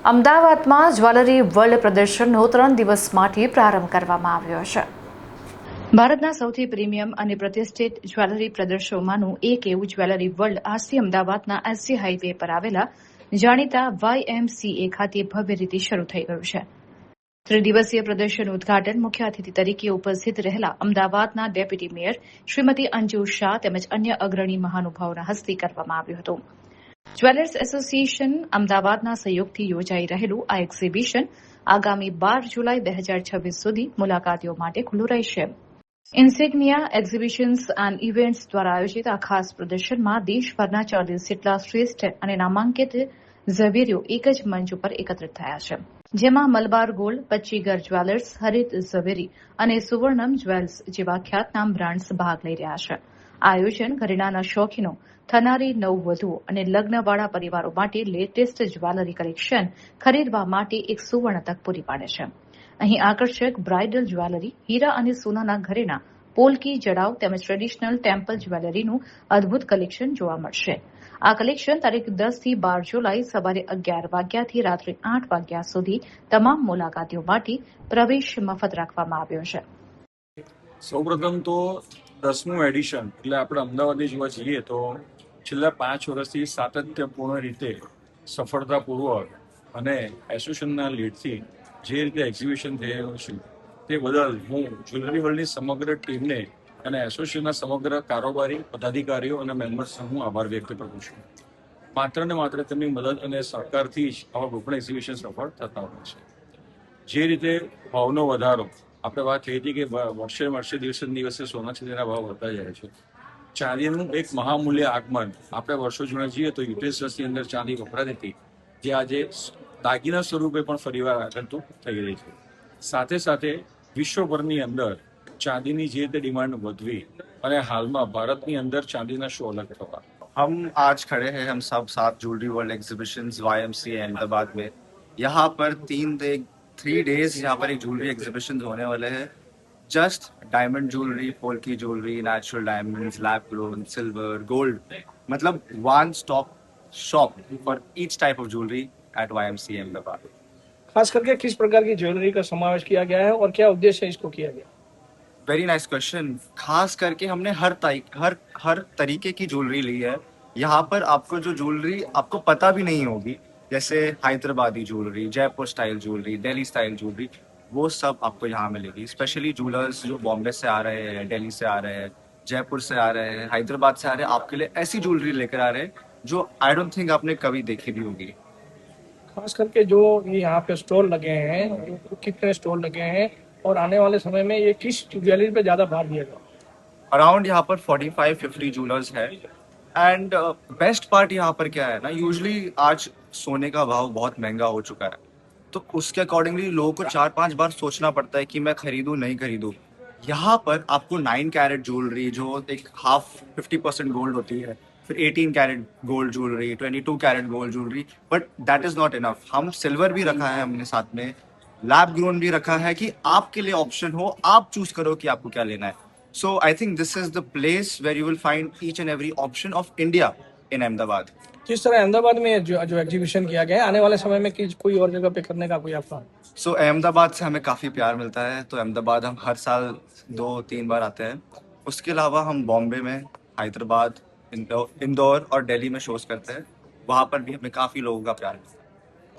અમદાવાદમાં jewellery world પ્રદર્શનનો 3 દિવસ માટે પ્રારંભ કરવામાં આવ્યો છે. ભારતના સૌથી પ્રીમિયમ અને પ્રતિષ્ઠિત જ્વેલરી પ્રદર્શનોમાંનું એક એવું જ્વેલરી વર્લ્ડ આજથી અમદાવાદના એસજી હાઈવે પર આવેલા જાણીતા YMCA ખાતે ભવ્ય રીતે શરૂ થઈ ગયું છે. 3 દિવસીય પ્રદર્શનનું ઉદઘાટન મુખ્ય અતિથિ તરીકે ઉપસ્થિત રહેલા અમદાવાદના ડેપ્યુટી મેયર શ્રીમતી અંજુ શાહ તેમજ અન્ય અગ્રણી મહાનુભાવોના હસ્તે કરવામાં આવ્યું હતું. જ્વેલર્સ એસોસિએશન અમદાવાદના સહયોગથી યોજાઈ રહેલું આ એક્ઝિબિશન આગામી 12 જુલાઈ 2026 સુધી મુલાકાતીઓ માટે ખુલ્લું રહેશે. ઇન્સિગ્નિયા એક્ઝિબિશન્સ એન્ડ ઇવેન્ટ્સ દ્વારા આયોજિત આ ખાસ પ્રદર્શનમાં દેશભરના 40 જેટલા શ્રેષ્ઠ અને નામાંકિત ઝવેરીઓ એક જ મંચ ઉપર એકત્રિત થયા છે, જેમાં મલબાર ગોલ્ડ, પચ્ચીગર જ્વેલર્સ, હરિત ઝવેરી અને સુવર્ણમ જ્વેલ્સ જેવા ખ્યાતનામ બ્રાન્ડ્સ ભાગ લઈ રહ્યા છે. આ આયોજન ઘરેણાંના શોખીનો, થનારી નવવધુઓ અને લગ્નવાળા પરિવારો માટે લેટેસ્ટ જ્વેલરી કલેક્શન ખરીદવા માટે એક સુવર્ણ તક પૂરી પાડે છે. અહીં આકર્ષક બ્રાઇડલ જ્વેલરી, હીરા અને સોનાના ઘરેણાં, પોલકી, જડાવ તેમજ ટ્રેડિશનલ ટેમ્પલ જ્વેલરીનું અદભુત કલેક્શન જોવા મળશે. આ કલેક્શન તારીખ 10 થી 12 જુલાઈ સવારે 11 વાગ્યાથી રાત્રે 8 વાગ્યા સુધી તમામ મુલાકાતીઓ માટે પ્રવેશ મફત રાખવામાં આવ્યો છે. સૌપ્રથમ તો 10મું એડિશન એટલે આપણે અમદાવાદે જોવા જઈએ તો છેલ્લા 5 વર્ષથી સાતત્યપૂર્ણ રીતે સફળતાપૂર્વક અને એસોસિએશનના લીડથી જે રીતે એક્ઝિબિશન થઈ રહ્યું છે તે બદલ હું જ્વેલરી વર્લ્ડની સમગ્ર ટીમને અને એસોસિએશનના સમગ્ર કારોબારી પદાધિકારીઓ અને મેમ્બર્સનો હું આભાર વ્યક્ત કરું છું. માત્ર ને માત્ર તેમની મદદ અને સહકારથી જ આવા કોઈપણ એક્ઝિબિશન સફળ થતા હોય છે. જે રીતે ભાવનો વધારો, આપણે વાત થઈ હતી કે વર્ષે દિવસે દિવસે સોના ચાંદીના ભાવ વધતા જાય છે. ચાંદીનું એક મહામૂલ્ય આગમન આપણે વર્ષો જૂના જઈએ તો યુટેન્સિલ્સની અંદર ચાંદી વપરાતી હતી, જે આજે દાગીના સ્વરૂપે પણ ફરીવાર આગંતુક થઈ રહી છે. સાથે સાથે વિશ્વભરની અંદર ચાંદીની જે રીતે ડિમાન્ડ વધવી અને હાલમાં ભારતની અંદર ચાંદીના શો અલગ થવા. हम आज खड़े हैं, हम सब साथ jewellery world exhibitions YMCA Ahmedabad में. यहाँ पर 3 डेज यहाँ पर एक ज्वेलरी एग्जीबिशन होने वाले हैं. Just diamond jewellery, polki jewellery, natural diamonds, lab grown, silver, gold, मतलब one stop shop for each type of jewellery at YMCA Ahmedabad. खास करके किस प्रकार की ज्वेलरी का समावेश किया गया है और क्या उद्देश्य है इसको किया गया? Very nice question. खास करके हमने हर तरीके की ज्वेलरी ली है. यहाँ पर आपको जो ज्वेलरी आपको पता भी नहीं होगी, जैसे Hyderabadi jewellery, Jaipur style jewellery, Delhi style jewellery, वो सब आपको यहाँ मिलेगी. स्पेशली ज्वेलर्स जो बॉम्बे से आ रहे हैं, दिल्ली से आ रहे हैं, जयपुर से आ रहे हैं, हैदराबाद से आ रहे हैं, आपके लिए ऐसी ज्वेलरी लेकर आ रहे हैं जो आई डोंट थिंक आपने कभी देखी भी होगी. खास करके जो ये यहाँ पे स्टॉल लगे हैं, कितने स्टॉल लगे हैं और आने वाले समय में ये किस ज्वेलरी पे ज्यादा भार दिएगा? अराउंड यहाँ पर 45-50 ज्वेलर्स है. एंड बेस्ट पार्ट यहाँ पर क्या है ना, यूजुअली आज सोने का भाव बहुत महंगा हो चुका है, तो उसके अकॉर्डिंगली लोगों को 4-5 बार सोचना पड़ता है कि मैं खरीदूं नहीं खरीदूं. यहाँ पर आपको 9 कैरेट ज्वेलरी जो एक हाफ 50% गोल्ड होती है, फिर 18 carat gold jewellery, 22 carat gold jewellery, but that is not enough. हम सिल्वर भी रखा है हमने साथ में, लैब ग्रोन भी रखा है कि आपके लिए ऑप्शन हो, आप चूज करो कि आपको क्या लेना है. So I think this is the place where you will find each and every option of India in Ahmedabad. किस तरह अहमदाबाद में जो एग्जीबिशन किया गया है, आने वाले समय में कोई और जगह पे करने का कोई आपका? So अहमदाबाद से हमें काफ़ी प्यार मिलता है, तो अहमदाबाद हम हर साल 2-3 बार आते हैं. उसके अलावा हम बॉम्बे में, हैदराबाद, इंदौर और दिल्ली में शोज करते हैं. वहाँ पर भी हमें काफ़ी लोगों का प्यार मिलता है.